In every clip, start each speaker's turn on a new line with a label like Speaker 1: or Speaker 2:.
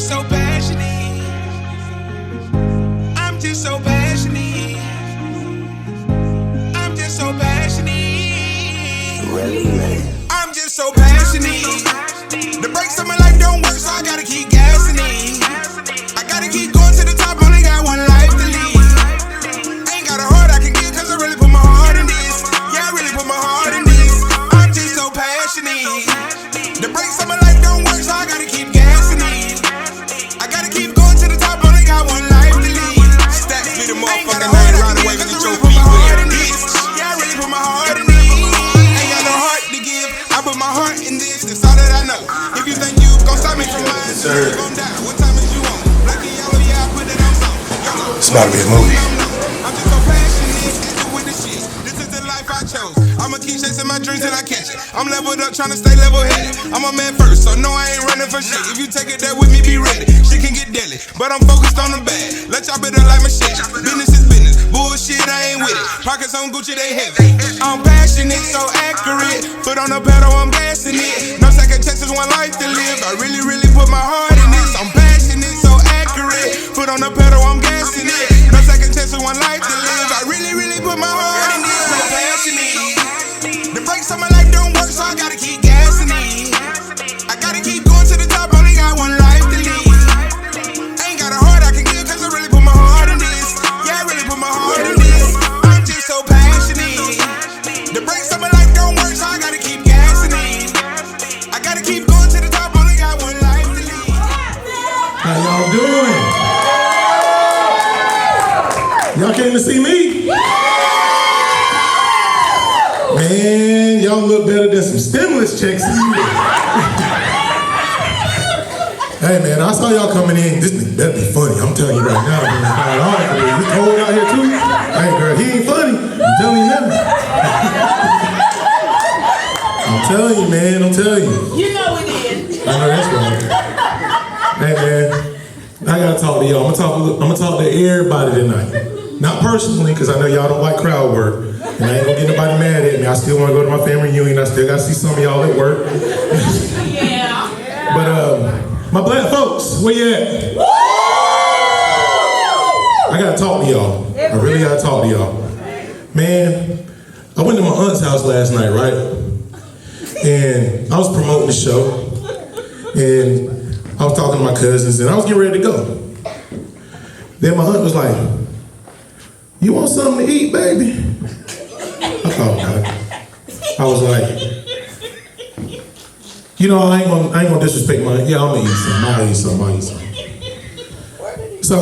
Speaker 1: just so passionate. I'm just so passionate. I'm just so passionate. I'm just so passionate. The brakes of my life don't work, so I gotta keep gassing it. I gotta keep going to the top, only got one life to live. I ain't got a heart I can give, cause I really put my heart in this. Yeah, I really put my heart in this. I'm just so passionate. The brakes of my life don't work, so I gotta keep gassing it. I gotta keep going to the top, only got one life to live.
Speaker 2: Stacks be the motherfucking name right away when you get your feet wet.
Speaker 1: Yeah, I really put my heart in this. Ain't got no heart to give, I put my heart in this. That's all that I know. If you think you gon' stop me from mine, you gon' die. What time is you on? Black and yellow, yeah, I put it on song.
Speaker 3: It's about to be a movie.
Speaker 1: I'm just so passionate, into with the shit. This is the life I chose. I'ma keep chasing my dreams till I catch it. I'm leveled up, tryna stay level-headed. I'm a man first, so no, I ain't running for shit. If you take it there with me, be ready. Shit can get deadly, but I'm focused on the bag. Let y'all better like my shit. Business is business, bullshit, I ain't with it. Pockets on Gucci, they heavy. I'm passionate, so accurate. Foot on the pedal, I'm gassing it. No second chances, one life to live. I really, really put my heart in this. I'm passionate, so accurate. Foot on the pedal, I'm gassing it. No second chances, one life to live. I really, really put my heart in this. So passionate. The brakes on my life don't work, so I gotta keep gassing it. I gotta keep going to the top, only got one life to live. I ain't got a heart I can give, cause I really put my heart in this. Yeah, I really put my heart in this. I'm just so passionate. The brakes on my life don't work, so I gotta keep gassing it. I gotta keep going to the top, only got one life to live.
Speaker 3: How y'all doing? Y'all came to see me? Man, y'all look better than some stimulus checks. Hey man, I saw y'all coming in. This nigga better be funny. I'm telling you right now. Man. It's cold out here too. Hey girl, he ain't funny. I'm telling you now. I'm telling you, man. I'm telling you.
Speaker 4: You know we did.
Speaker 3: I know that's right. Hey man, I gotta talk to y'all. I'm gonna talk to everybody tonight. Not personally, because I know y'all don't like crowd work. And I ain't gonna get nobody mad at me. I still wanna go to my family reunion. I still gotta see some of y'all at work.
Speaker 4: Yeah.
Speaker 3: But my black folks, where you at? I gotta talk to y'all. I really gotta talk to y'all. Man, I went to my aunt's house last night, right? And I was promoting the show. And I was talking to my cousins and I was getting ready to go. Then my aunt was like, "You want something to eat, baby?" Oh, God. I was like, you know, I ain't gonna disrespect my, yeah, I'm gonna eat something, I'll eat something. So,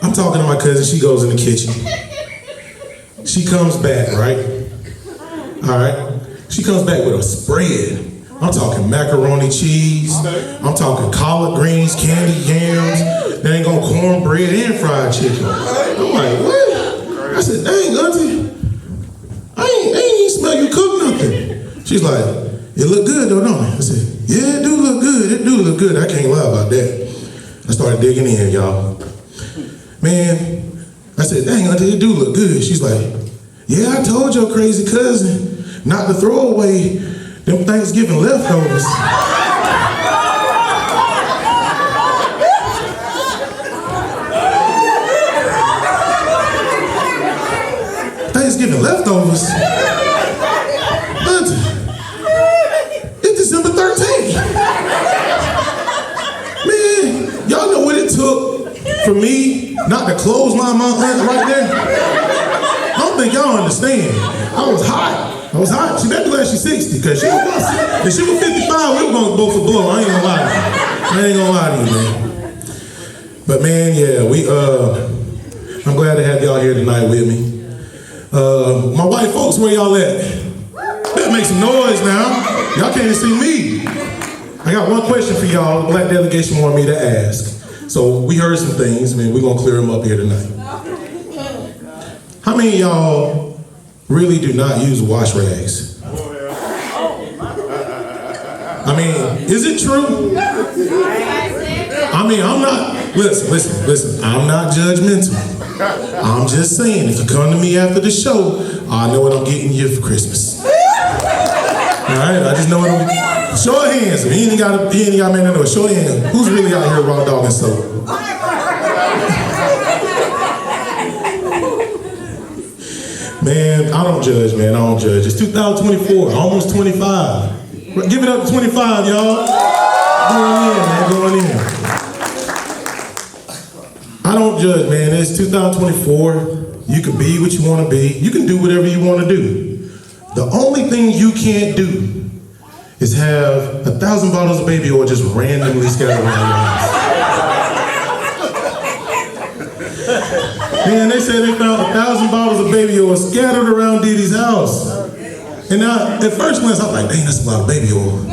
Speaker 3: I'm talking to my cousin, she goes in the kitchen. She comes back, right? All right? She comes back with a spread. I'm talking macaroni cheese, I'm talking collard greens, candy yams, then ain't gonna cornbread and fried chicken. I'm like, what? I said, dang, auntie. I ain't even smell you cook nothing. She's like, it look good though, don't it? I said, yeah, it do look good. It do look good. I can't lie about that. I started digging in, y'all. Man, I said, dang, auntie, it do look good. She's like, yeah, I told your crazy cousin not to throw away them Thanksgiving leftovers. Thanksgiving leftovers? Auntie, it's December 13th. Man, y'all know what it took for me not to close my aunt right there? I don't think y'all understand. I was hot. She better be glad she's 60, because if she was 55, we were going to go for blow. I ain't gonna lie to you, man. But man, yeah, I'm glad to have y'all here tonight with me. My white folks, where y'all at? Better make some noise now. Y'all can't even see me. I got one question for y'all. The black delegation wanted me to ask. So we heard some things, man. We're gonna clear them up here tonight. How many of y'all really do not use wash rags? I mean, is it true? I mean, I'm not, listen, I'm not judgmental. I'm just saying, if you come to me after the show, I know what I'm getting you for Christmas. All right, I just know what I'm getting. Show of hands. He ain't got man to know. Show of hands. Who's really out here raw dog and soap? Man, I don't judge, man. I don't judge. It's 2024, almost 25. Give it up to 25, y'all. Going in, man. Going in. I don't judge, man. It's 2024. You can be what you want to be. You can do whatever you want to do. The only thing you can't do is have 1,000 bottles of baby oil just randomly scattered around your house. Man, they said they found 1,000 bottles of baby oil scattered around Diddy's house. And now, at first glance, I was like, dang, that's a lot of baby oil.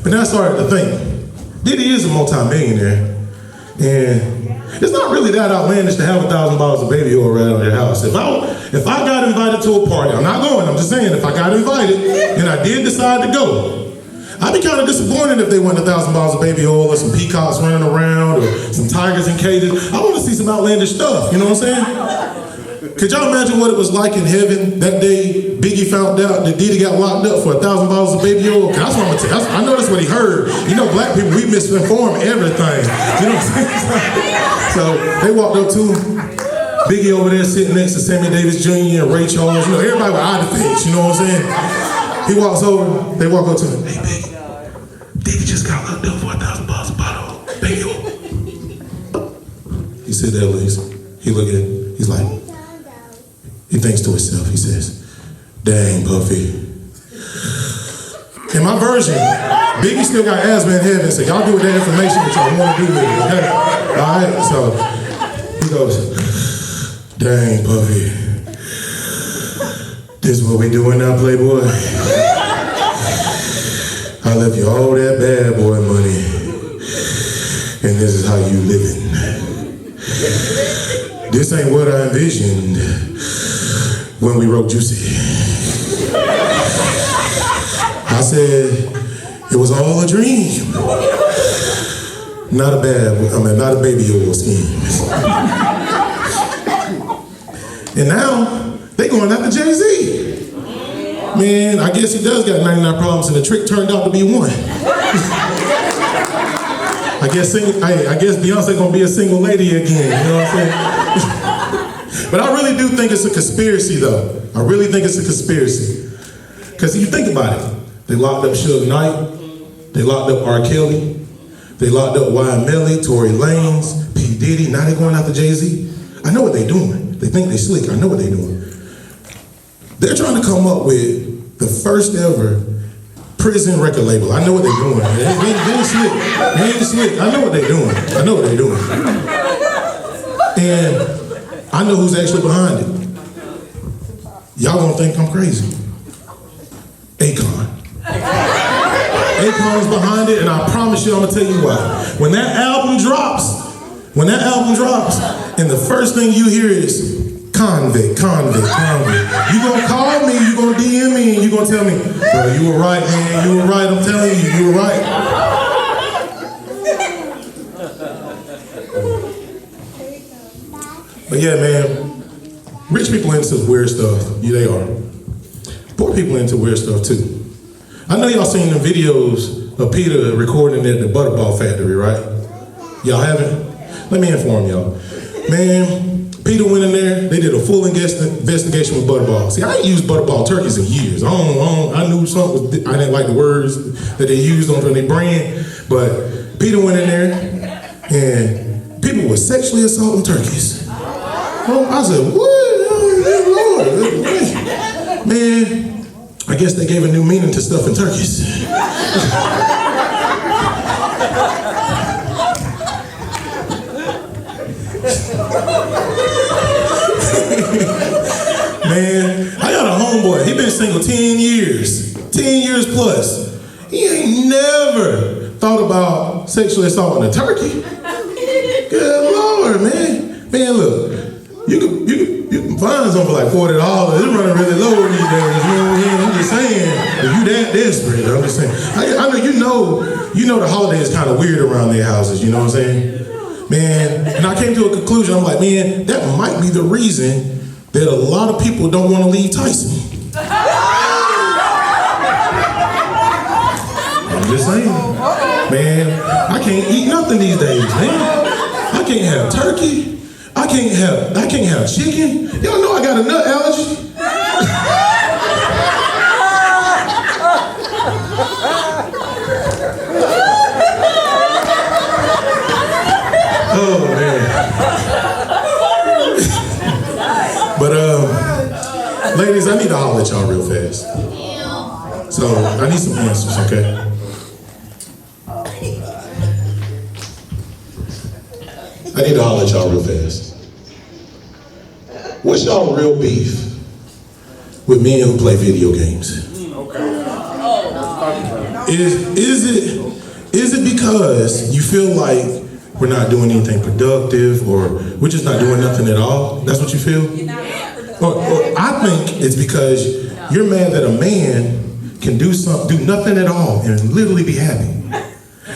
Speaker 3: But then I started to think, Diddy is a multi-millionaire. And it's not really that outlandish to have 1,000 bottles of baby oil around your house. If I got invited to a party, I'm not going, I'm just saying, if I got invited and I did decide to go, I'd be kind of disappointed if they went 1,000 bottles of baby oil or some peacocks running around or some tigers in cages. I want to see some outlandish stuff, you know what I'm saying? Could y'all imagine what it was like in heaven that day Biggie found out that Diddy got locked up for 1,000 bottles of baby oil? That's what I'm gonna tell you. I know that's what he heard. You know, black people, we misinform everything. You know what I'm saying? So they walked up to him. Biggie over there sitting next to Sammy Davis Jr. and Ray Charles. You know, everybody with eye things, you know what I'm saying? He walks over, they walk up to him. Hey, Biggie, Diddy just got locked up for 1,000 bottles of baby oil. He said that, ladies. He looked at it. He's like, he thinks to himself, he says, dang, Puffy. In my version, Biggie still got asthma in heaven, so y'all do with that information what y'all want to do with it, okay? All right, so he goes, dang, Puffy. This is what we doing now, Playboy. I left you all that bad boy money, and this is how you living. This ain't what I envisioned when we wrote Juicy. I said, it was all a dream. Not a baby oil scheme. And now, they going after Jay-Z. Man, I guess he does got 99 problems and the trick turned out to be one. I guess Beyonce gonna be a single lady again, you know what I'm saying? But I really do think it's a conspiracy though. I really think it's a conspiracy. Because if you think about it, they locked up Suge Knight, they locked up R. Kelly, they locked up Y. Melly, Tory Lanez, P. Diddy, now they going after Jay-Z. I know what they doing. They think they slick, I know what they doing. They're trying to come up with the first ever prison record label. I know what they're doing. They ain't slick. They ain't slick. I know what they're doing. I know what they're doing. And I know who's actually behind it. Y'all gonna think I'm crazy. Akon. Akon's behind it, and I promise you I'm gonna tell you why. When that album drops, and the first thing you hear is convict. You gonna call me, you gonna DM me, and you gonna tell me, bro, you were right, man, you were right, I'm telling you, you were right. But yeah, man, rich people into weird stuff, yeah, they are. Poor people into weird stuff too. I know y'all seen the videos of Peter recording at the Butterball factory, right? Y'all haven't? Let me inform y'all. Man, Peter went in there, they did a full investigation with Butterball. See, I ain't used Butterball turkeys in years. I knew something was, I didn't like the words that they used on their brand, but Peter went in there and people were sexually assaulting turkeys. Oh, I said, what? Lord, man, I guess they gave a new meaning to stuffing turkeys. Man, I got a homeboy. He been single 10 years. 10 years plus. He ain't never thought about sexually assaulting a turkey. Good Lord, man. Man, look, you can find something for like $40. It's running really low these days. You know what I mean? I'm just saying, if you that desperate, I'm just saying. I know you know the holiday is kind of weird around their houses, you know what I'm saying? Man, and I came to a conclusion, I'm like, man, that might be the reason that a lot of people don't want to leave Tyson. I'm just saying. Man, I can't eat nothing these days, man. I can't have turkey. I can't have chicken. Y'all know I got a nut allergy. Oh man. But ladies, I need to holler at y'all real fast. So I need some answers, okay? I need to holler at y'all real fast. What's y'all real beef with men who play video games? Is it because you feel like we're not doing anything productive, or we're just not doing nothing at all? That's what you feel? Or I think it's because you're mad that a man can do nothing at all and literally be happy.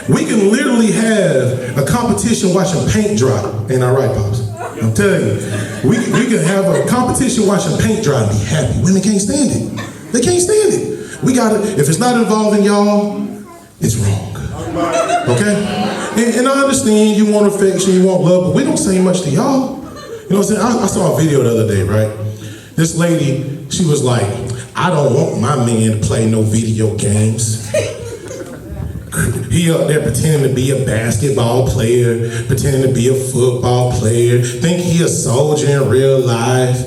Speaker 3: We can literally have a competition watching paint dry. Ain't that right, Pops? I'm telling you. We can have a competition watching paint dry and be happy. Women can't stand it. They can't stand it. We gotta, if it's not involving y'all, it's wrong. Okay? And I understand you want affection, you want love, but we don't say much to y'all. You know what I'm saying? I saw a video the other day, right? This lady, she was like, I don't want my man to play no video games. He up there pretending to be a basketball player, pretending to be a football player, think he a soldier in real life,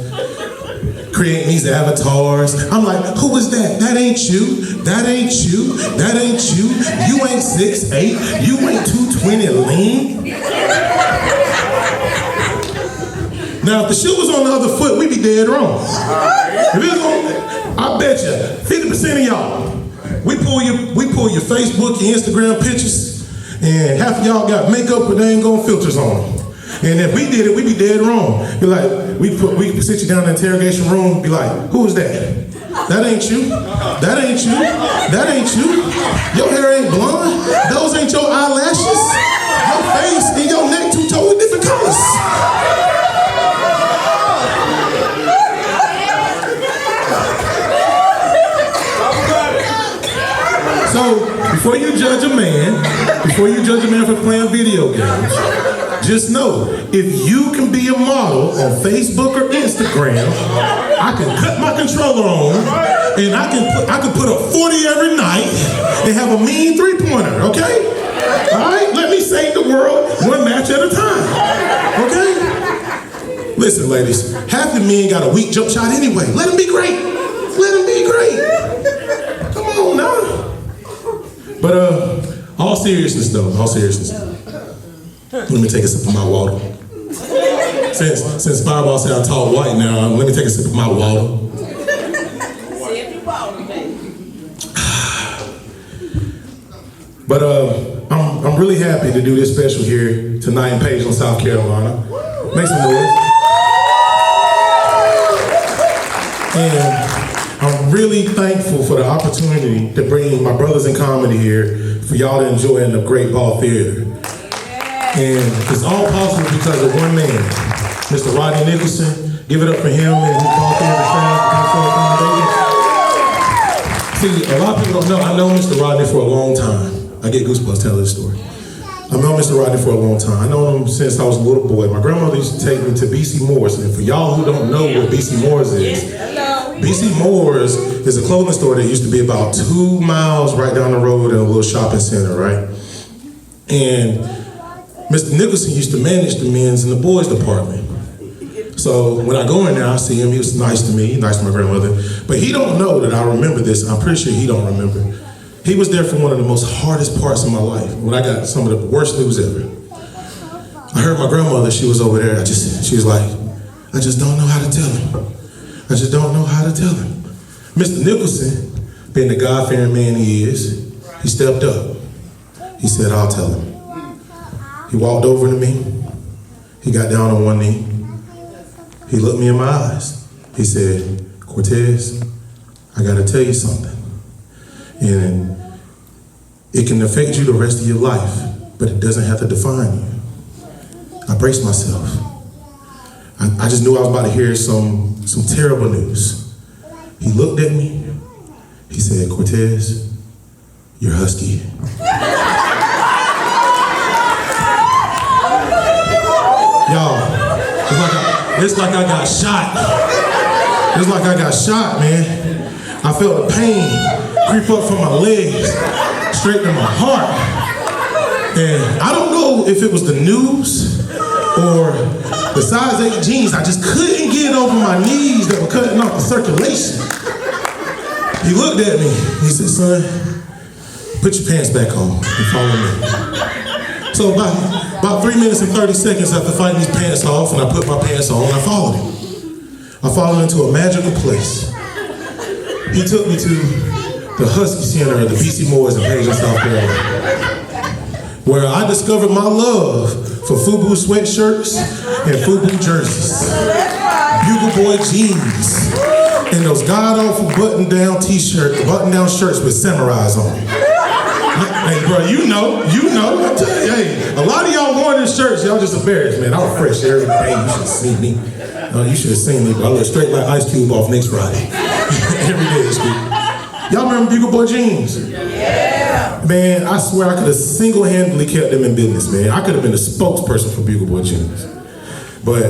Speaker 3: creating these avatars. I'm like, who is that? That ain't you. That ain't you. That ain't you. You ain't 6'8". You ain't 220 lean. Now, if the shoe was on the other foot, we'd be dead wrong. If it was on, I bet you 50% of y'all, we pull your Facebook, your Instagram pictures, and half of y'all got makeup, but they ain't got filters on them. And if we did it, we'd be dead wrong. Be like, we sit you down in the interrogation room, be like, who is that? That ain't you. That ain't you. That ain't you. Your hair ain't blonde. Those ain't your eyelashes. Your face and your neck two totally different colors. So, before you judge a man for playing video games, just know, if you can be a model on Facebook or Instagram, I can cut my controller on, and I can put a 40 every night and have a mean three-pointer, okay? All right? Let me save the world one match at a time, okay? Listen, ladies, half the men got a weak jump shot anyway. Let them be great. Let them be great. Come on now. But all seriousness, let me take a sip of my water. Since Fireball said I talk white now, let me take a sip of my water. But I'm really happy to do this special here tonight in Pageland, South Carolina. Make some noise. And I'm really thankful for the opportunity to bring my brothers in comedy here for y'all to enjoy in the Great Ball Theater. And it's all possible because of one man, Mr. Rodney Nicholson. Give it up for him and his Ball Theater staff. See, a lot of people don't know, I know Mr. Rodney for a long time. I get goosebumps telling this story. I've known Mr. Rodney for a long time. I know him since I was a little boy. My grandmother used to take me to B.C. Moore's. And for y'all who don't know what B.C. Moore's is, B.C. Moore's is a clothing store that used to be about 2 miles right down the road in a little shopping center, right? And Mr. Nicholson used to manage the men's and the boys department. So when I go in there, I see him. He was nice to me, nice to my grandmother. But he don't know that I remember this. I'm pretty sure he don't remember. He was there for one of the most hardest parts of my life, when I got some of the worst news ever. I heard my grandmother, she was over there, she was like, I just don't know how to tell him. I just don't know how to tell him. Mr. Nicholson, being the God-fearing man he is, he stepped up. He said, I'll tell him. He walked over to me. He got down on one knee. He looked me in my eyes. He said, Cort'z, I gotta tell you something. And it can affect you the rest of your life, but it doesn't have to define you. I braced myself. I just knew I was about to hear some terrible news. He looked at me. He said, Cort'z, you're husky. Y'all, it's like I got shot. It's like I got shot, man. I felt the pain creep up from my legs, straight to my heart. And I don't know if it was the news or the size 8 jeans. I just couldn't get over my knees that were cutting off the circulation. He looked at me. He said, son, put your pants back on and follow me. So about 3 minutes and 30 seconds after fighting these pants off, and I put my pants on, I followed him. I followed him to a magical place. He took me to the Husky Center at the BC Moores in Pageland, South Carolina, where I discovered my love for FUBU sweatshirts and FUBU jerseys, Bugle Boy jeans, and those god-awful button-down t-shirts, button-down shirts with samurais on them. Hey, bro, you know. Hey, a lot of y'all wore these shirts, y'all just embarrassed, man. I was fresh every day. You should have seen me. You should have seen me, but I look straight like Ice Cube off next Friday. Every day this week. Y'all remember Bugle Boy jeans? Yeah. Man, I swear I could have single-handedly kept them in business, man. I could have been the spokesperson for Bugle Boy jeans. But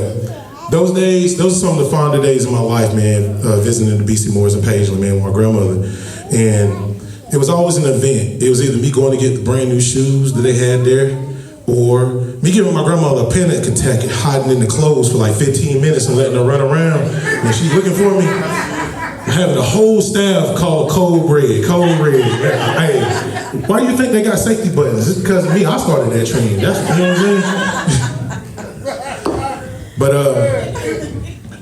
Speaker 3: those are some of the fonder days of my life, man, visiting the BC Moores in Pageland, man, with my grandmother. And it was always an event. It was either me going to get the brand new shoes that they had there, or me giving my grandmother a panic attack and hiding in the clothes for like 15 minutes and letting her run around. And she's looking for me. Having a whole staff called Cold Red. Hey, why do you think they got safety buttons? It's because of me. I started that trend. That's, you know what I'm saying? But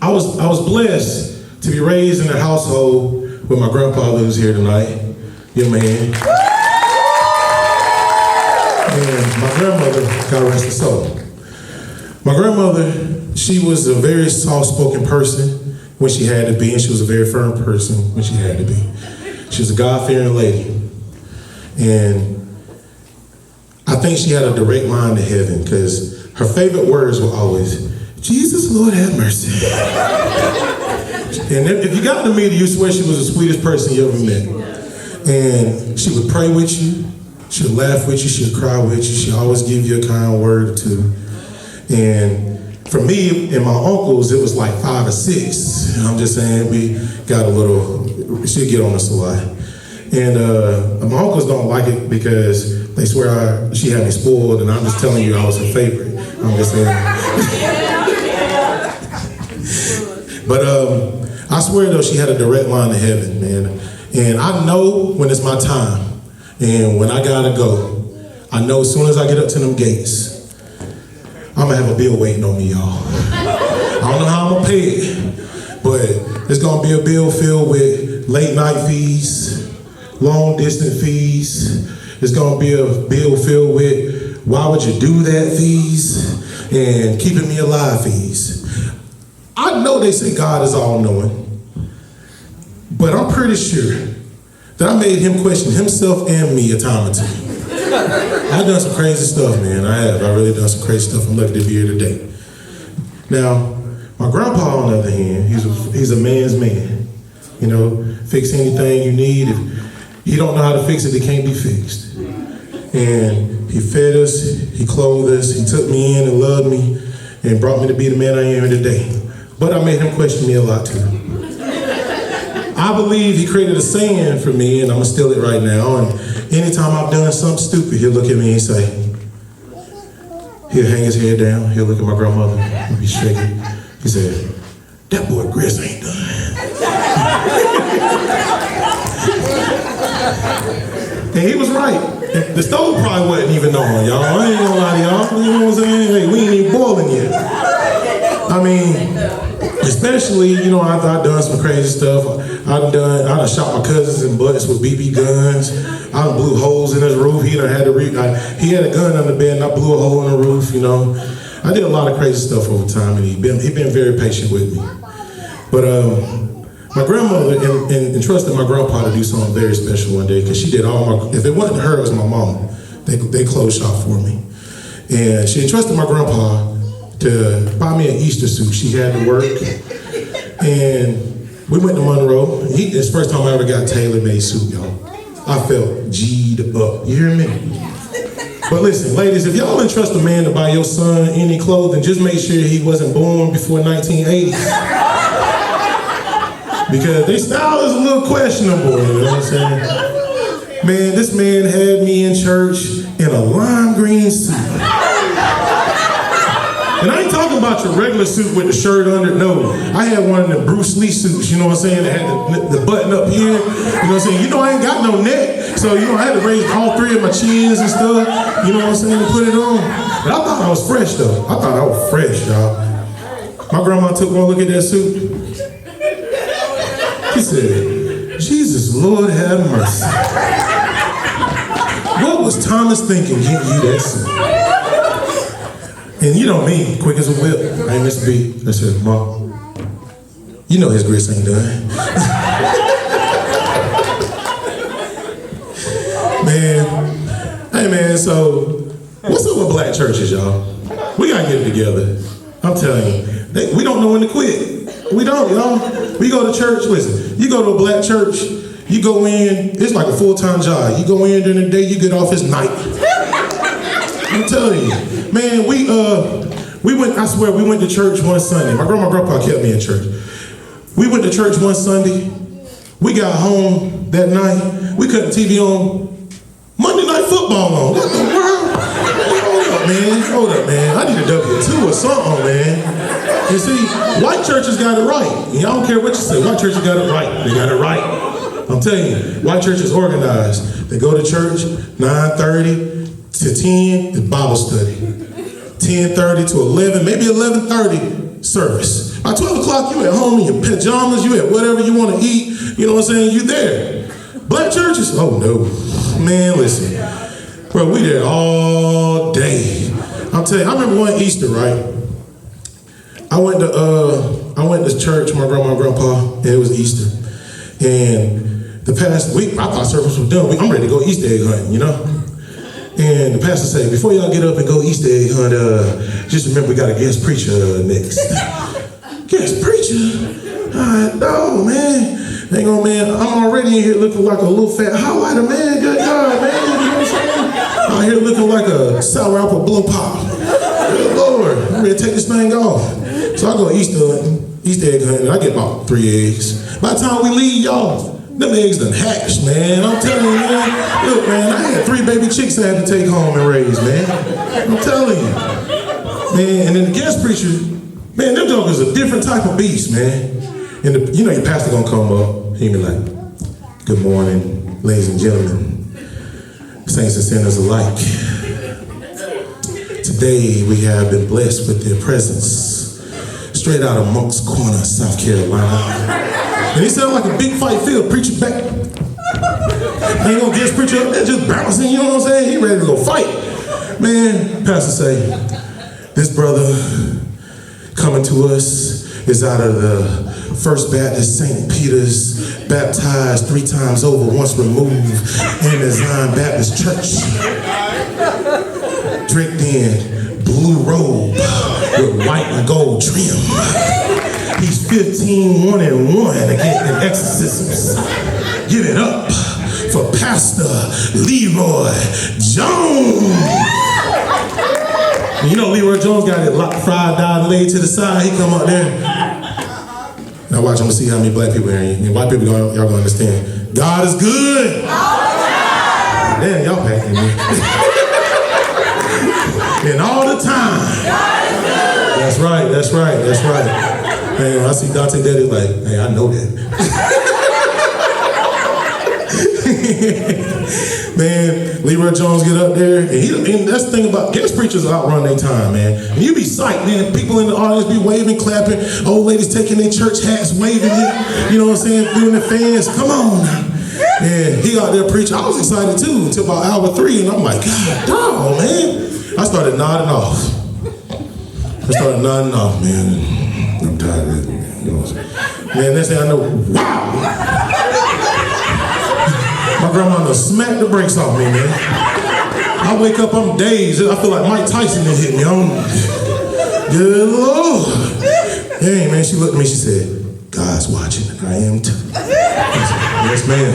Speaker 3: I was blessed to be raised in a household with my grandpa who's here tonight. Yeah, man. And my grandmother, God rest her soul. My grandmother, she was a very soft-spoken person when she had to be, and she was a very firm person when she had to be. She was a God-fearing lady. And I think she had a direct line to heaven, because her favorite words were always, Jesus, Lord, have mercy. And if you got to meet her, you swear she was the sweetest person you ever met. And she would pray with you, she would laugh with you, she would cry with you, she'd always give you a kind word or two. And for me and my uncles, it was like 5 or 6. I'm just saying, we got a little, she'd get on us a lot. And my uncles don't like it because they swear she had me spoiled, and I'm just telling you I was her favorite. I'm just saying. But I swear though, she had a direct line to heaven, man. And I know when it's my time, and when I gotta go, I know as soon as I get up to them gates, I'm gonna have a bill waiting on me, y'all. I don't know how I'm gonna pay it, but it's gonna be a bill filled with late night fees, long distance fees. It's gonna be a bill filled with why would you do that fees, and keeping me alive fees. I know they say God is all knowing, but I'm pretty sure that I made him question himself and me a time or two. I've done some crazy stuff, man. I have. I really done some crazy stuff. I'm lucky to be here today. Now, my grandpa, on the other hand, he's a man's man. You know, fix anything you need. If you don't know how to fix it, it can't be fixed. And he fed us, he clothed us, he took me in and loved me, and brought me to be the man I am today. But I made him question me a lot too. I believe he created a saying for me, and I'm gonna steal it right now. And anytime I've done something stupid, he'll look at me and say, he'll hang his head down, he'll look at my grandmother, and be shaking. He said, that boy Chris ain't done. And he was right. The stove probably wasn't even on, y'all. I ain't gonna lie to y'all. You know what I'm saying? Hey, we ain't even boiling yet. I mean, especially, you know, I've done some crazy stuff. I done shot my cousins in butts with BB guns. I done blew holes in his roof. He had a gun under the bed and I blew a hole in the roof, you know. I did a lot of crazy stuff over time, and he been very patient with me. But my grandmother entrusted my grandpa to do something very special one day, because she did all my, if it wasn't her, it was my mama. They closed shop for me. And she entrusted my grandpa to buy me an Easter suit. She had to work. And we went to Monroe. It's the first time I ever got a tailor-made suit, y'all. I felt G'd up. You hear me? But listen, ladies, if y'all entrust a man to buy your son any clothing, just make sure he wasn't born before 1980. Because their style is a little questionable, you know what I'm saying? Man, this man had me in church in a lime green suit. And I ain't talking about your regular suit with the shirt under. No, I had one of the Bruce Lee suits, you know what I'm saying? That had the button up here, you know what I'm saying? You know I ain't got no neck, so I had to raise all three of my chins and stuff, you know what I'm saying, to put it on. But I thought I was fresh though. I thought I was fresh, y'all. My grandma took one look at that suit. She said, Jesus, Lord have mercy. What was Thomas thinking getting you that suit? And you know me, quick as a whip. I ain't Mr. B. I said, Mom, you know his grits ain't done. Man, hey man, so what's up with black churches, y'all? We gotta get it together. I'm telling you, we don't know when to quit. We don't, y'all. We go to church, listen, you go to a black church, you go in, it's like a full-time job. You go in during the day, you get off at night. I'm telling you, man, we went, I swear, we went to church one Sunday. My grandpa kept me in church. We went to church one Sunday. We got home that night. We cut the TV on. Monday Night Football on. What the world? Hold up, man. I need a W-2 or something, man. You see, white churches got it right. And y'all don't care what you say. White churches got it right. They got it right. I'm telling you, white church is organized. They go to church, 9:30 to 10 is Bible study. 10:30 to 11, maybe 11:30 service. By 12 o'clock, you at home in your pajamas, you at whatever you want to eat, you know what I'm saying, you there. Black churches, oh no. Man, listen. Bro, we there all day. I'm telling you, I remember one Easter, right? I went to church, my grandma and grandpa, and it was Easter. And the past week, I thought service was done. I'm ready to go Easter egg hunting, you know? And the pastor said, before y'all get up and go Easter egg hunt, just remember we got a guest preacher next. Guest preacher? No, man. Hang on, man. I'm already in here looking like a little fat highlighter, man. Good God, man. You know what I'm saying? I'm here looking like a sour apple blow pop. Good Lord. I'm ready to take this thing off. So I go Easter egg hunting, and I get about 3 eggs. By the time we leave, y'all, them eggs done hatched, man. I'm telling you, man. Look, man, I had 3 baby chicks I had to take home and raise, man. I'm telling you. Man, and then the guest preacher, man, them jokers a different type of beast, man. And you know your pastor gonna come up, he be like, good morning, ladies and gentlemen, saints and sinners alike. Today we have been blessed with their presence, straight out of Monk's Corner, South Carolina. And he sounded like a big fight field, preacher back. Ain't gonna guest preacher up there just bouncing, you know what I'm saying? He ready to go fight. Man, pastor say, this brother coming to us is out of the First Baptist St. Peter's, baptized 3 times over, once removed in the Zion Baptist Church. Draped in blue robe with white and gold trim. He's 15-1-1 against exorcisms. Give it up for Pastor Leroy Jones. You know Leroy Jones got it locked, fried, died, laid to the side. He come up there. Now watch, I'm gonna see how many black people are in here. And white people, y'all gonna understand. God is good. Damn, y'all packing me. And all the time. That's right, that's right, that's right. Man, I see Dante Daddy like, hey, I know that. Man, Leroy Jones get up there, and that's the thing about guest preachers outrun their time, man. And you be psyched, man. People in the audience be waving, clapping, old ladies taking their church hats, waving it, you know what I'm saying, doing the fans, come on now. And he out there preaching. I was excited too until about hour 3, and I'm like, God, dog, man. I started nodding off. Man. I'm tired of it, man. You know what I'm saying? Man, next thing I know, wow! My grandma done smacked the brakes off me, man. I wake up, I'm dazed. I feel like Mike Tyson done hit me. Good Lord. Hey, man, she looked at me, she said, God's watching, and I am too. I said, yes, ma'am.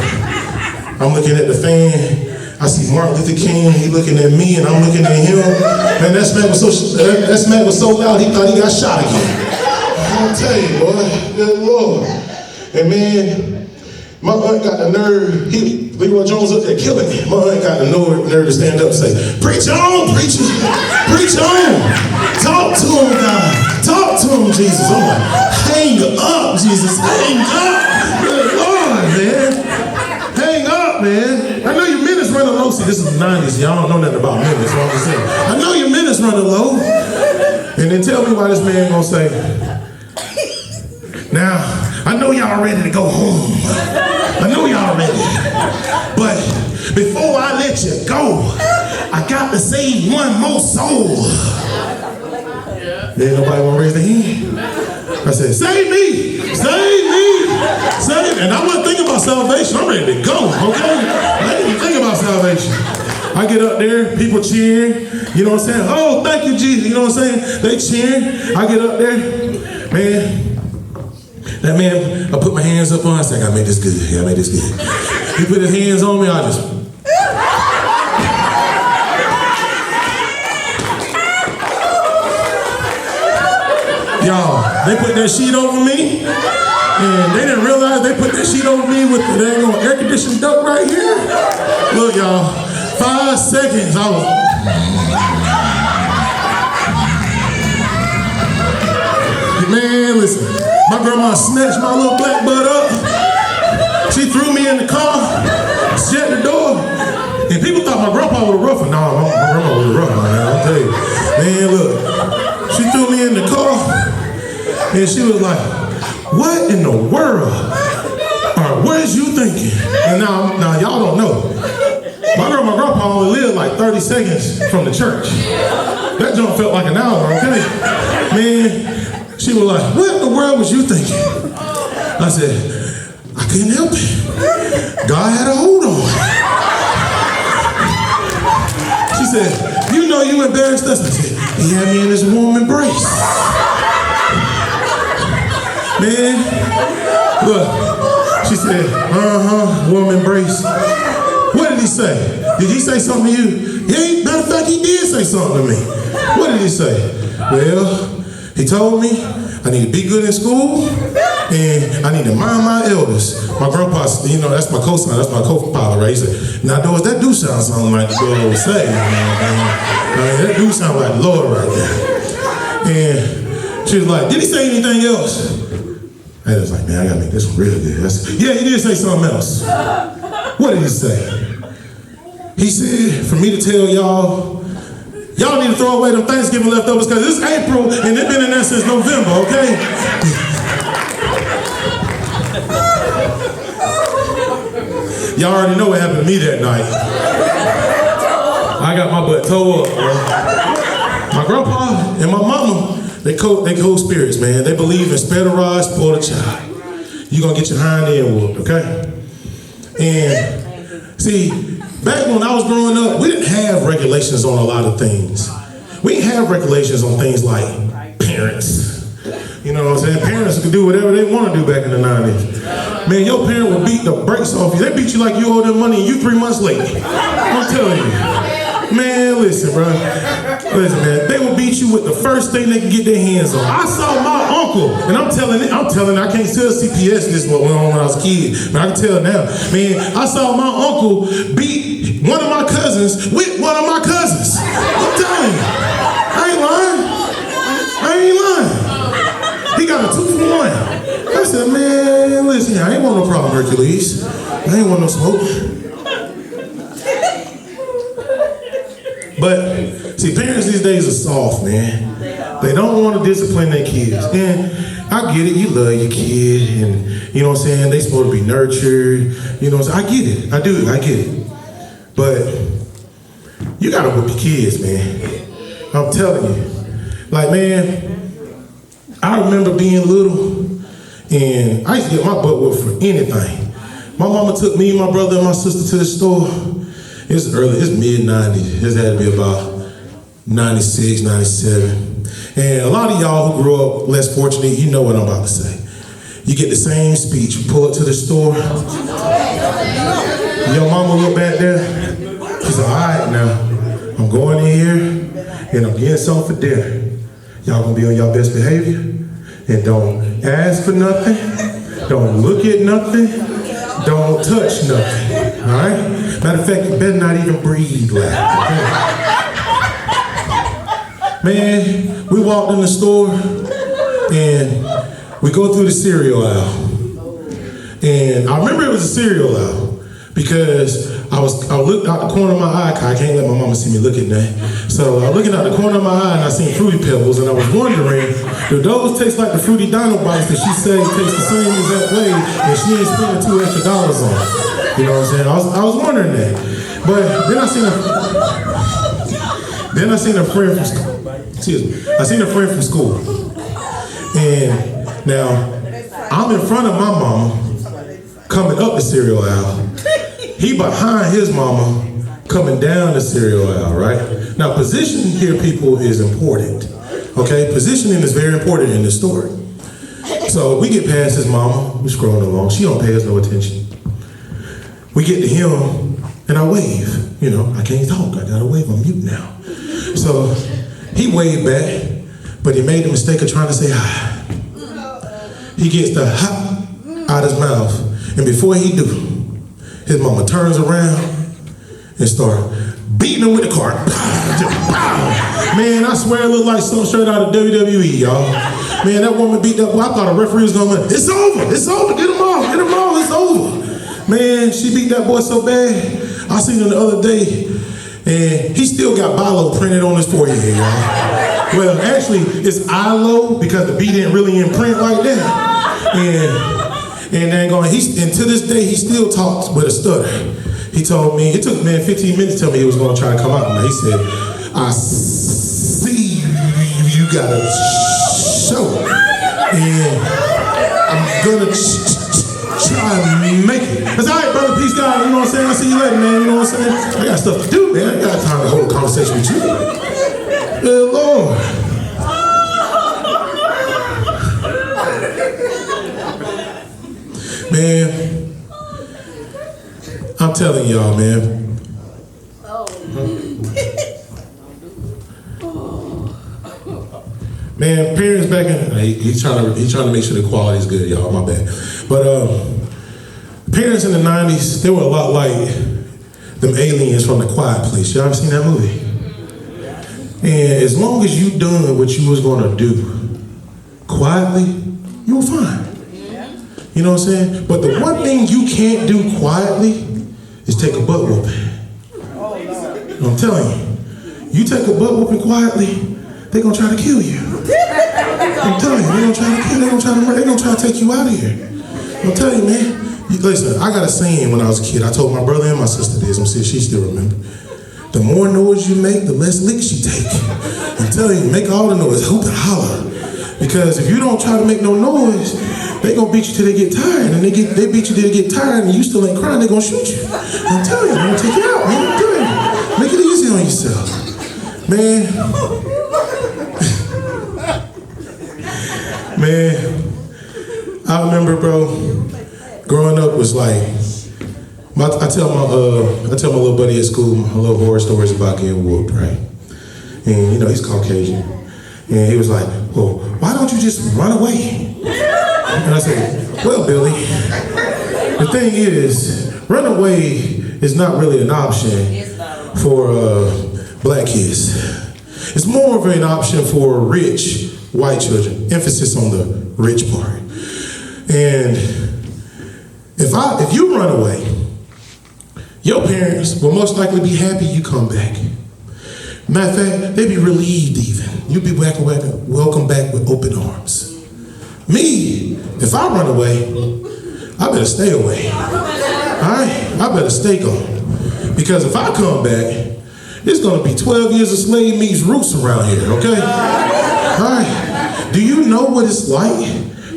Speaker 3: I'm looking at the fan. I see Martin Luther King, he looking at me and I'm looking at him. Man, that smack was so loud, he thought he got shot again. I'll tell you, boy, good Lord. And man, my aunt got the nerve, Leroy Jones up there killing me. My aunt got the nerve to stand up and say, preach on, preacher, preach on. Talk to him, God. Talk to him, Jesus. I'm like, hang up, Jesus, hang up. Good Lord, man. Hang up, man. I know your minutes running low. See, this is the 90s. Y'all don't know nothing about minutes. So I'm just saying. I know your minutes running low. And then tell me why this man gonna say, now, I know y'all ready to go home. I know y'all ready. But before I let you go, I got to save one more soul. Ain't nobody wanna raise their hand? I said, save me, save me, save me. And I wasn't thinking about salvation. I'm ready to go, okay? I didn't even think about salvation. I get up there, people cheering, you know what I'm saying? Oh, thank you, Jesus, you know what I'm saying? They cheering. I get up there, man. That man, I put my hands up on, I said, I gotta make this good, I gotta make this good. He put his hands on me, I just, y'all, they put that sheet over me, and they didn't realize they put that sheet over me with the dang on air conditioning duct right here. Look, y'all, 5 seconds, I was, man, listen. My grandma snatched my little black butt up. She threw me in the car, shut the door, and people thought my grandpa was rough. No, my grandma was rough, man, I'll tell you. Man, look, she threw me in the car, and she was like, what in the world? Or what is you thinking? And now y'all don't know. My grandpa only lived like 30 seconds from the church. That jump felt like an hour, okay? Man, she was like, what in the world was you thinking? I said, I couldn't help it. God had a hold on. She said, you know you embarrassed us. I said, he had me in his warm embrace. Man, look, she said, warm embrace. What did he say? Did he say something to you? Yeah, matter of fact, he did say something to me. What did he say? Well, he told me I need to be good in school and I need to mind my elders. My grandpa, you know, that's my co-sign, that's my co-pilot, right? He said, now doors, that do sound something like the Lord say. That do sound like the Lord right there. And she was like, did he say anything else? I was like, man, I gotta make this one real good. Yeah, he did say something else. What did he say? He said, for me to tell y'all need to throw away them Thanksgiving leftovers because it's April and they've been in there since November, okay? Y'all already know what happened to me that night. I got my butt towed up, bro. My grandpa and my mama, they cold spirits, man. They believe in spare the rod, spoil the child. You're gonna get your hind end whooped, okay? And see, back when I was growing up, we didn't have regulations on a lot of things. We didn't have regulations on things like parents. You know what I'm saying? Parents could do whatever they want to do back in the 90s. Man, your parent would beat the brakes off you. They beat you like you owe them money and you 3 months late. I'm telling you. Man, listen, bro. Listen, man. They will beat you with the first thing they can get their hands on. I saw my uncle, and I'm telling, I can't tell CPS this when I was a kid, but I can tell now. Man, I saw my uncle beat one of my cousins with one of my cousins. I'm telling you. I ain't lying. He got a 2 for 1. I said, man, listen, I ain't want no problem, Hercules. I ain't want no smoke. But, see, parents these days are soft, man. They don't want to discipline their kids. And I get it, you love your kid, and you know what I'm saying, they supposed to be nurtured, you know what I'm saying, I get it, I get it. But, you gotta whip your kids, man. I'm telling you. Like, man, I remember being little, and I used to get my butt whooped for anything. My mama took me, my brother, and my sister to the store. It's mid-90s. This had to be about 96, 97. And a lot of y'all who grew up less fortunate, you know what I'm about to say. You get the same speech, you pull up to the store. Your mama look back there. She said, all right now, I'm going in here and I'm getting something for dinner. Y'all gonna be on your best behavior and don't ask for nothing, don't look at nothing, don't touch nothing, all right? Matter of fact, you better not even breathe loud. Man, we walked in the store and we go through the cereal aisle. And I remember it was a cereal aisle because I looked out the corner of my eye. I can't let my mama see me looking there. So I was looking out the corner of my eye and I seen Fruity Pebbles and I was wondering, do those taste like the Fruity Dino Bites that she said taste the same exact way and she ain't spending $2 extra on? You know what I'm saying? I was wondering that. But then I seen a friend from school. Excuse me. I seen a friend from school. And now I'm in front of my mama coming up the cereal aisle. He behind his mama coming down the cereal aisle, right? Now, position here, people, is important. Okay? Positioning is very important in this story. So we get past his mama, we're scrolling along. She don't pay us no attention. We get to him, and I wave. You know, I can't talk. I gotta wave. I'm mute now. So he waved back, but he made the mistake of trying to say hi. He gets the ha out his mouth, and before he do, his mama turns around and start beating him with the cart. Man, I swear it looked like something straight out of WWE, y'all. Man, that woman beat that boy. I thought a referee was gonna it's over, it's over, get him off, it's over. Man, she beat that boy so bad. I seen him the other day, and he still got Bilo printed on his forehead, y'all. Well, actually, it's ILO because the B didn't really imprint like that. And to this day, he still talks with a stutter. He told me, it took 15 minutes to tell me he was gonna try to come out. Now he said, I see you got a show. And I'm gonna try and make it. That's all right, brother, peace, God, you know what I'm saying? I'll see you later, man, you know what I'm saying? I got stuff to do, man. I ain't got time to hold a conversation with you. Good Lord. Man, I'm telling y'all, man. Man, parents back in he's trying to make sure the quality is good, y'all. My bad. But parents in the '90s, they were a lot like them aliens from The Quiet Place. Y'all ever seen that movie? And as long as you done what you was gonna do quietly, you were fine. You know what I'm saying? But the one thing you can't do quietly is take a butt whooping. I'm telling you, you take a butt whooping quietly, they're gonna try to kill you. I'm telling you, they're gonna try to kill you, they're gonna try to take you out of here. I'm telling you, man. Listen, I got a saying when I was a kid. I told my brother and my sister this, I'm sure she still remember. The more noise you make, the less licks you take. I'm telling you, make all the noise, hoop and holler. Because if you don't try to make no noise, they gonna beat you till they get tired, and they beat you till they get tired, and you still ain't crying, they gonna shoot you. I'm telling you, I'm gonna take you out, man. I'm telling you. Make it easy on yourself. Man. Man, I remember, bro, growing up was like, I tell my little buddy at school my little horror stories about getting whooped, right? And you know, he's Caucasian. And he was like, well, why don't you just run away? And I said, well, Billy, the thing is, run away is not really an option for black kids. It's more of an option for rich white children. Emphasis on the rich part. And if you run away, your parents will most likely be happy you come back. Matter of fact, they'd be relieved even. You'd be welcome back with open arms. Me, if I run away, I better stay away. All right? I better stay gone. Because if I come back, it's gonna be 12 years of slave meets roots around here, okay? All right? Do you know what it's like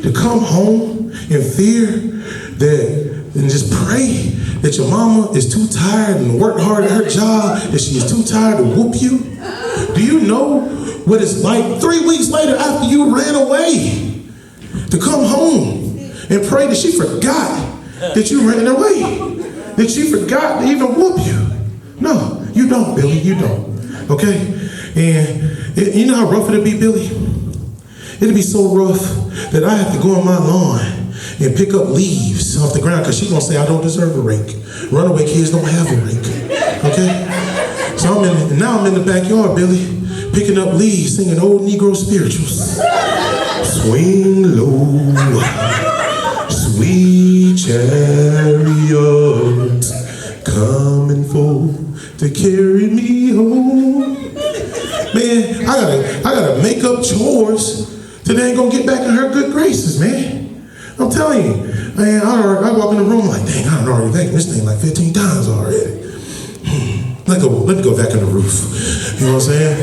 Speaker 3: to come home in fear and just pray that your mama is too tired and worked hard at her job, that she is too tired to whoop you? Do you know what it's like 3 weeks later after you ran away to come home and pray that she forgot that you ran away? that she forgot to even whoop you. No, you don't, Billy, you don't. Okay? And you know how rough it'd be, Billy? It'd be so rough that I have to go on my lawn and pick up leaves off the ground because she's gonna say I don't deserve a rake. Runaway kids don't have a rake. Okay? So now I'm in the backyard, Billy, picking up leaves, singing old Negro spirituals. Swing low, sweet chariot, coming forth to carry me home. Man, I gotta make up chores till they ain't gonna get back in her good graces, man. I'm telling you, man, I walk in the room like, dang, I done already vacuumed this thing like 15 times already. Let me go back on the roof. You know what I'm saying?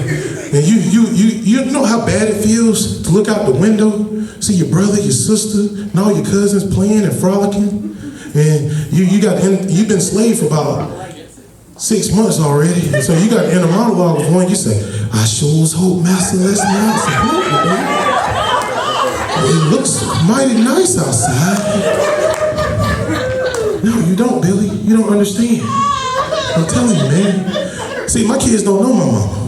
Speaker 3: And you know how bad it feels to look out the window, see your brother, your sister, and all your cousins playing and frolicking, and you've been enslaved for about 6 months already. And so you got the inner monologue of one. You say, I sure hope Master Leslie out. It looks mighty nice outside. No, you don't, Billy. You don't understand. I'm telling you, man. See, my kids don't know my mama.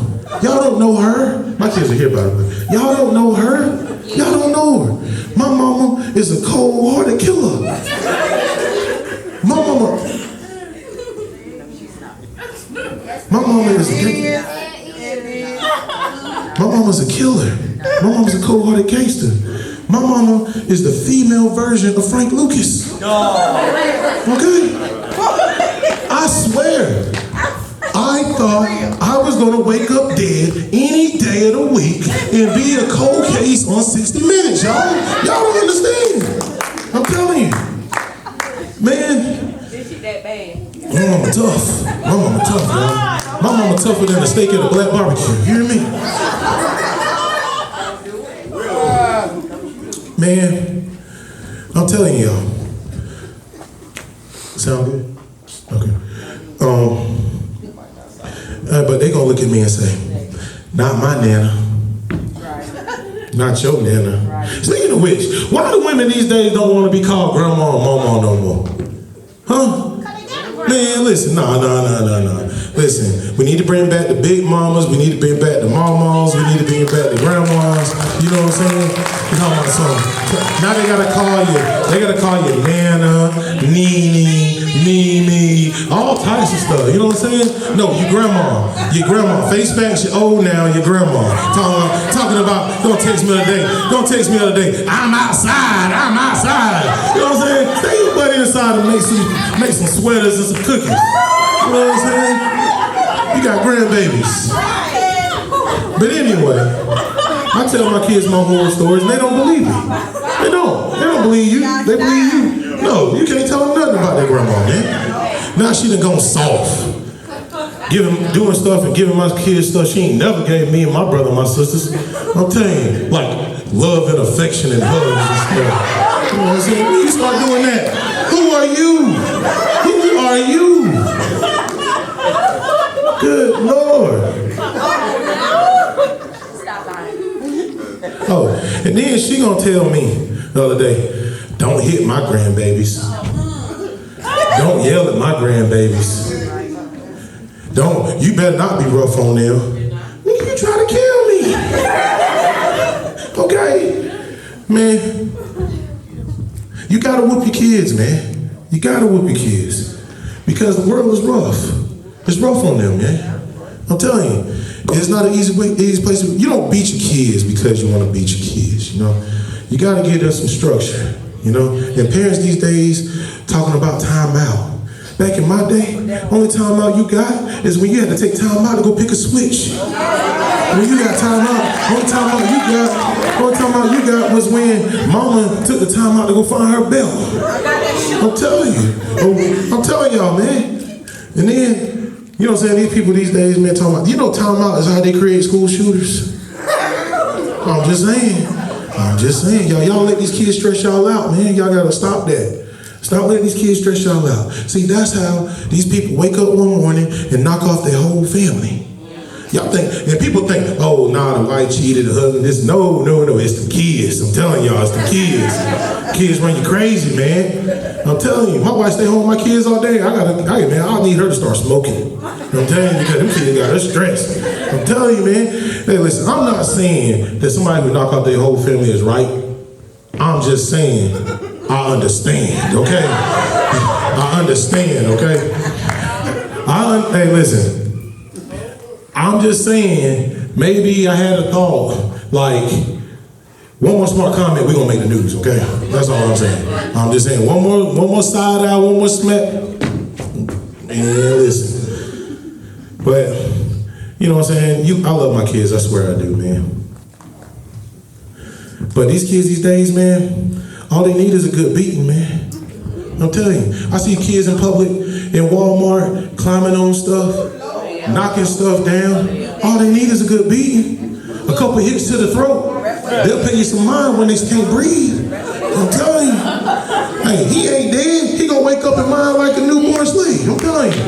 Speaker 3: Y'all don't know her. My kids are here, by the way. Y'all don't know her. Y'all don't know her. My mama is a cold-hearted killer. My mama is a gangster. My mama's a killer. My mama's a cold-hearted gangster. My mama is the female version of Frank Lucas. Okay? I swear, I thought I was gonna wake up dead any day of the week and be a cold case on 60 Minutes, y'all. Y'all don't understand. I'm telling you. Man.
Speaker 4: Is she that bad?
Speaker 3: My mama tough. My mama tough, y'all. My mama tougher than a steak at a black barbecue. You hear me? Man, I'm telling y'all. Sound good? Okay. But they gonna look at me and say, not my Nana. Not your Nana. Speaking of which, why do women these days don't want to be called grandma or mama no more? Huh? Man, listen, no. Listen, we need to bring back the big mamas, we need to bring back the mamas, we need to bring back the grandmas, you know what I'm saying? Now they gotta call you Nana, Nene, Mimi, all types of stuff, you know what I'm saying? No, your grandma, face back, you're old now, your grandma. Talking about, don't text me the other day, I'm outside. You know what I'm saying? Stay your buddy inside and make some sweaters and some cookies. You know what I'm saying? You got grandbabies. But anyway, I tell my kids my horror stories and they don't believe me. They don't believe you. They believe you. No, you can't tell them nothing about their grandma, man. Now she done gone soft. Doing stuff and giving my kids stuff she ain't never gave me and my brother and my sisters. I'm telling you, like love and affection and hugs and stuff. You know what I'm saying? When you start doing that, who are you? Who are you? Good Lord. Oh, and then she gonna tell me the other day, don't hit my grandbabies. Don't yell at my grandbabies. You better not be rough on them. Nigga, you try to kill me. Okay? Man, you gotta whoop your kids, man. You gotta whoop your kids. Because the world is rough. It's rough on them, man. I'm telling you, it's not an easy place. You don't beat your kids because you want to beat your kids, you know? You gotta give them some structure, you know? And parents these days talking about time out. Back in my day, only time out you got is when you had to take time out to go pick a switch. When you got time out, only time out you got was when mama took the time out to go find her belt. I'm telling y'all, man. And then, you know what I'm saying, these people these days, man, talking about, you know time out is how they create school shooters. I'm just saying, y'all let these kids stress y'all out, man. Y'all gotta stop that. Stop letting these kids stress y'all out. See, that's how these people wake up one morning and knock off their whole family. Y'all think, and people think, oh, nah, the wife cheated, the husband, this. No, it's the kids. I'm telling y'all, it's the kids. Kids run you crazy, man. I'm telling you, my wife stay home with my kids all day. I need her to start smoking. I'm telling you, because them kids got her stressed. I'm telling you, man. Hey, listen, I'm not saying that somebody who knock out their whole family is right. I'm just saying, I understand, okay? I understand, okay? Hey, listen. I'm just saying, maybe I had a thought, like, one more smart comment, we're gonna make the news, okay? That's all I'm saying. I'm just saying, one more side eye, one more smack. Man, listen. But, you know what I'm saying? I love my kids, I swear I do, man. But these kids these days, man, all they need is a good beating, man. I'm telling you, I see kids in public, in Walmart, climbing on stuff, knocking stuff down. All they need is a good beating. A couple hits to the throat. They'll pay you some mind when they can't breathe. I'm telling you. Hey, he ain't dead. He gonna wake up in mind like a newborn slave. I'm telling you.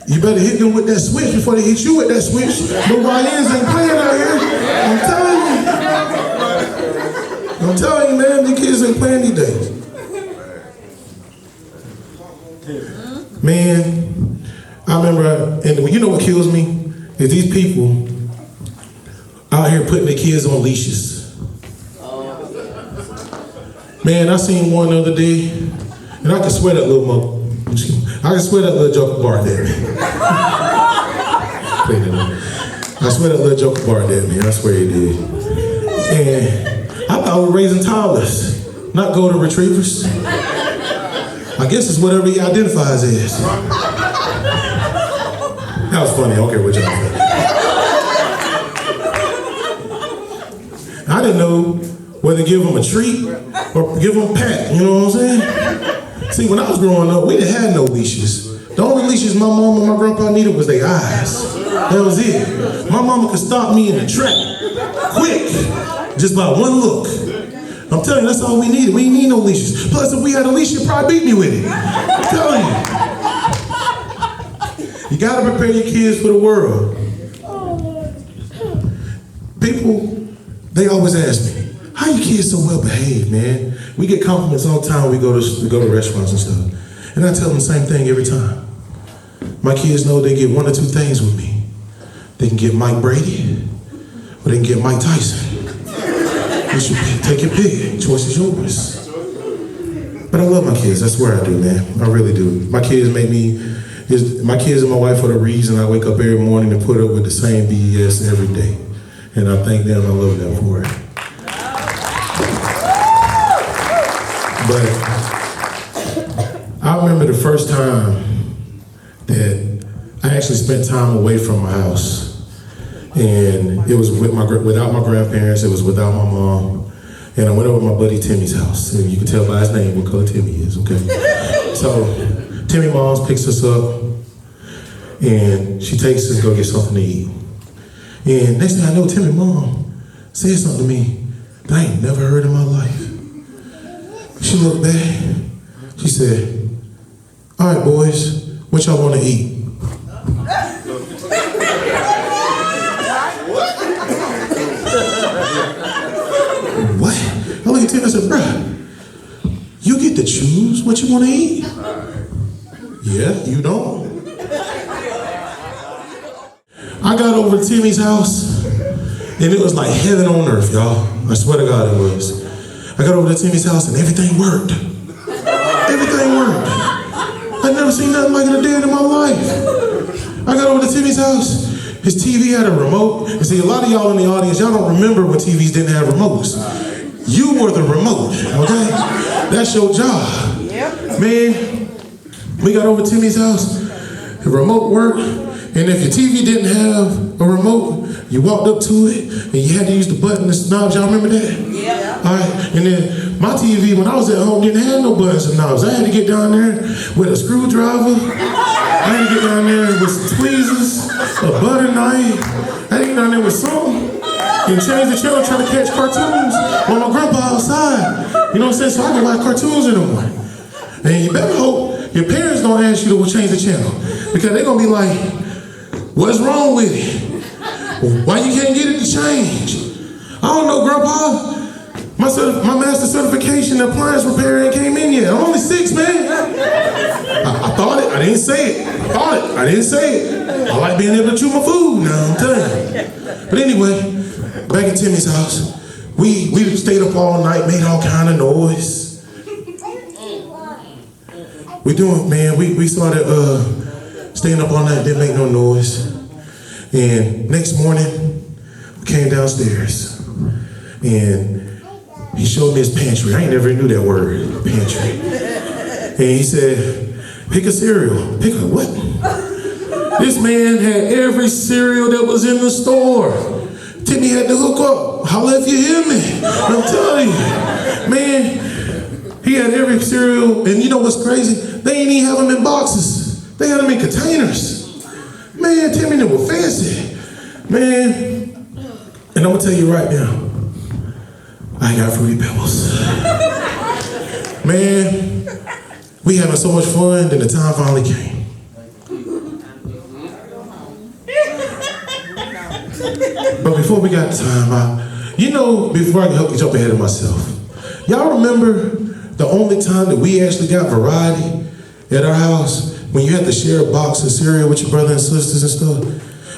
Speaker 3: You better hit them with that switch before they hit you with that switch. The YNs ain't playing out here. I'm telling you, man, these kids ain't playing these days. Man, I remember, and you know what kills me? Is these people out here putting their kids on leashes. Man, I seen one the other day, and I can swear that little joker barked at me. I swear that little joker barked at me, I swear he did. And I thought we were raising toddlers, not golden retrievers. I guess it's whatever he identifies as. That was funny, I don't care what y'all think. I didn't know whether to give him a treat or give him a pat, you know what I'm saying? See, when I was growing up, we didn't have no leashes. The only leashes my mom and my grandpa needed was their eyes. That was it. My mama could stop me in the track, quick, just by one look. I'm telling you, that's all we needed. We didn't need no leashes. Plus, if we had a leash, you'd probably beat me with it. I'm telling you. You gotta prepare your kids for the world. People, they always ask me, how you kids so well behaved, man? We get compliments all the time when we go to restaurants and stuff. And I tell them the same thing every time. My kids know they get one or two things with me. They can get Mike Brady, or they can get Mike Tyson. You should take your pick. Choice is yours. But I love my kids. I swear I do, man. I really do. My kids and my wife are the reason I wake up every morning and put up with the same BS every day. And I thank them. I love them for it. But I remember the first time that I actually spent time away from my house. And it was without my grandparents, it was without my mom. And I went over to my buddy Timmy's house. And you can tell by his name what color Timmy is, okay? So Timmy Moms picks us up and she takes us to go get something to eat. And next thing I know, Timmy Mom said something to me that I ain't never heard in my life. She looked back, she said, all right, boys, what y'all want to eat? What? I looked at Tim and I said, bruh, you get to choose what you want to eat? Yeah, you don't. I got over to Timmy's house, and it was like heaven on earth, y'all. I swear to God it was. I got over to Timmy's house, and everything worked. Everything worked. I'd never seen nothing like it a day in my life. I got over to Timmy's house. His TV had a remote. And see, a lot of y'all in the audience, y'all don't remember when TVs didn't have remotes. You were the remote, okay? That's your job. Yep. Man, we got over to Timmy's house. The remote worked. And if your TV didn't have a remote, you walked up to it and you had to use the button and knobs. Y'all remember that? Yeah. All right. And then my TV, when I was at home, didn't have no buttons and knobs. I had to get down there with a screwdriver. I had to get down there with some tweezers, a butter knife. I had to get down there with something and change the channel trying to catch cartoons while my grandpa outside. You know what I'm saying? So I can watch cartoons in the morning. And you better hope your parents gonna ask you to change the channel. Because they're gonna be like, what's wrong with it? Why you can't get it to change? I don't know, Grandpa. My master certification in appliance repair ain't came in yet. I'm only 6, man. I thought it, I didn't say it. I thought it, I didn't say it. I like being able to chew my food now, I'm telling you. But anyway, back at Timmy's house, we stayed up all night, made all kind of noise. We started staying up all night, didn't make no noise. And next morning, we came downstairs and he showed me his pantry. I ain't never knew that word, pantry. And he said, pick a cereal. Pick a what? This man had every cereal that was in the store. Timmy had to hook up. Holla if you hear me. I'm telling you. Man, he had every cereal. And you know what's crazy? They ain't even have them in boxes. They had them in containers. Man, Timmy, they were fancy. Man, and I'm gonna tell you right now, I got Fruity Pebbles. Man, we having so much fun, then the time finally came. But before we got time, before I can jump ahead of myself, y'all remember the only time that we actually got variety at our house? When you had to share a box of cereal with your brother and sisters and stuff?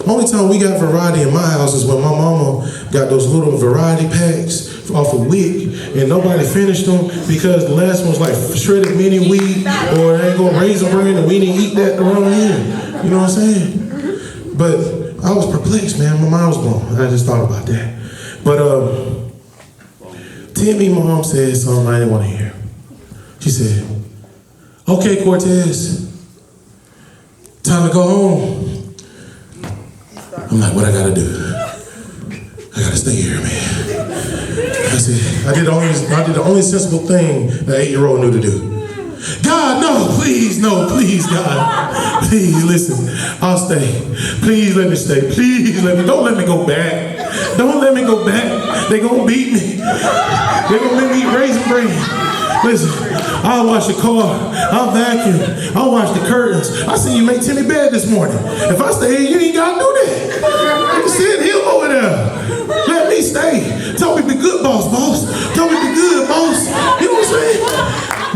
Speaker 3: Only time we got variety in my house is when my mama got those little variety packs off of WIC, and nobody finished them because the last one was like shredded mini wheat, or they ain't gonna raisin bran, and we didn't eat that the wrong year. You know what I'm saying? But I was perplexed, man. My mind was blown. I just thought about that. But Timmy's mom said something I didn't want to hear. She said, okay, Cort'z, time to go home. I'm like, what I gotta do? I gotta stay here, man. I said, I did the only sensible thing an 8-year-old knew to do. God, no, please, God. Please, listen, I'll stay. Please let me stay. Please don't let me go back. Don't let me go back. They gonna beat me. They gonna make me eat raisin bran. Listen, I'll wash the car, I'll vacuum, I'll wash the curtains. I seen you make Timmy bed this morning. If I stay here, you ain't gotta do that. You send him over there. Let me stay. Tell me be good, boss. Tell me be good, boss. You know what I'm saying?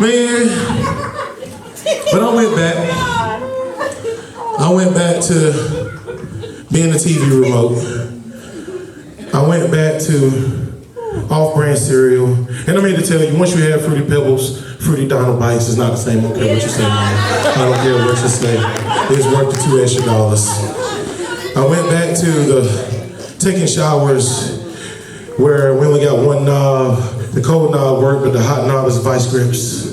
Speaker 3: Man. But I went back to being a TV remote. I went back to off-brand cereal. And I'm here to tell you, once you have Fruity Pebbles, Fruity Donald Bites, it's not the same. I don't care what you say, man. I don't care what you say. It's worth the $2 extra. I went back to the taking showers where we only got one knob. The cold knob worked, but the hot knob is vice grips.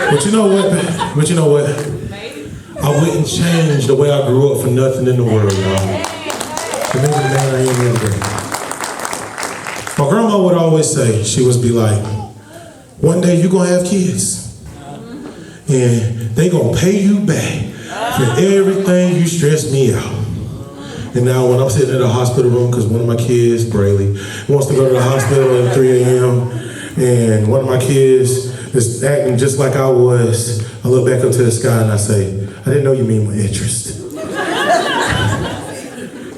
Speaker 3: But you know what? I wouldn't change the way I grew up for nothing in the world, y'all. Remember the man I am today. My grandma would always say, she would be like, one day you're gonna have kids. And they gonna pay you back for everything you stressed me out. And now when I'm sitting in the hospital room, because one of my kids, Brayley, wants to go to the hospital at 3 a.m. and one of my kids is acting just like I was, I look back up to the sky and I say, I didn't know you mean my interest.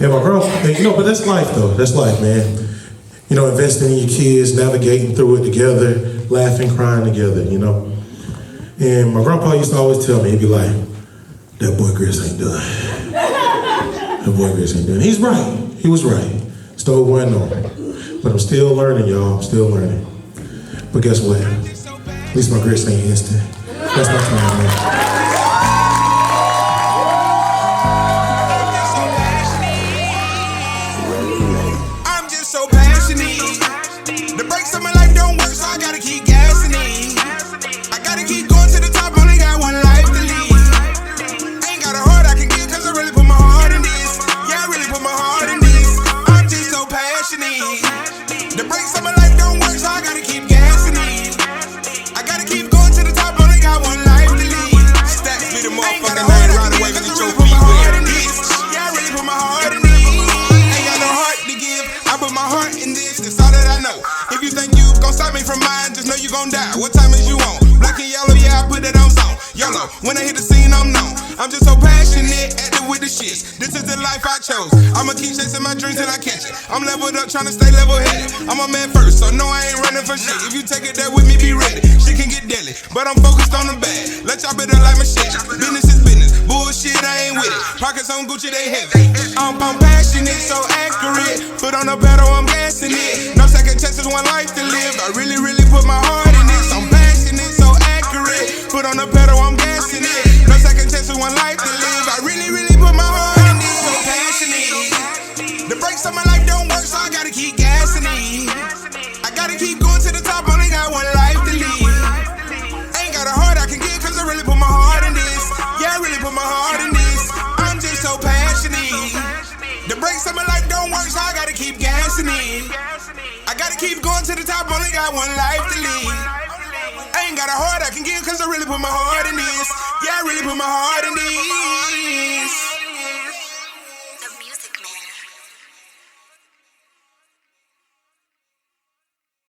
Speaker 3: And my girl, but that's life though, that's life, man. Investing in your kids, navigating through it together, laughing, crying together, And my grandpa used to always tell me, he'd be like, that boy Chris ain't done. That boy Chris ain't done. He's right, he was right. Still wasn't on. But I'm still learning, y'all, I'm still learning. But guess what? At least my grits ain't instant. That's my time, man.
Speaker 1: What time is you on? Black and yellow, yeah, I put it on song. YOLO, when I hit the scene, I'm known. I'm just so passionate, active with the shits. This is the life I chose. I'ma keep chasing my dreams till I catch it. I'm leveled up, tryna stay level-headed. I'm a man first, so no, I ain't running for shit. If you take it there with me, be ready. Shit can get deadly, but I'm focused on the bag. Let y'all better like my shit. Business is business. Bullshit, I ain't with it. Pockets on Gucci, they heavy. I'm passionate, so accurate. Foot on the pedal, I'm gassing it. No second chances, one life to live. I really, really put my heart in this. I'm passionate, so accurate. Foot on the pedal, I'm gassing it. No second chances, one life to live. I really, really put my heart in this. So passionate. The brakes on my life don't work, so I gotta keep gassing it. I gotta keep going to the top, only got one life to live. Ain't got a heart I can give, cause I really put my heart in this. Yeah, I really put my heart in this. I'm just so passionate. The brakes on my life don't work, so I gotta keep gassing it. I gotta keep going to the top, only got one life to live. I ain't got a heart I can give, cause I really put my heart in this. Yeah, I really put my heart in this.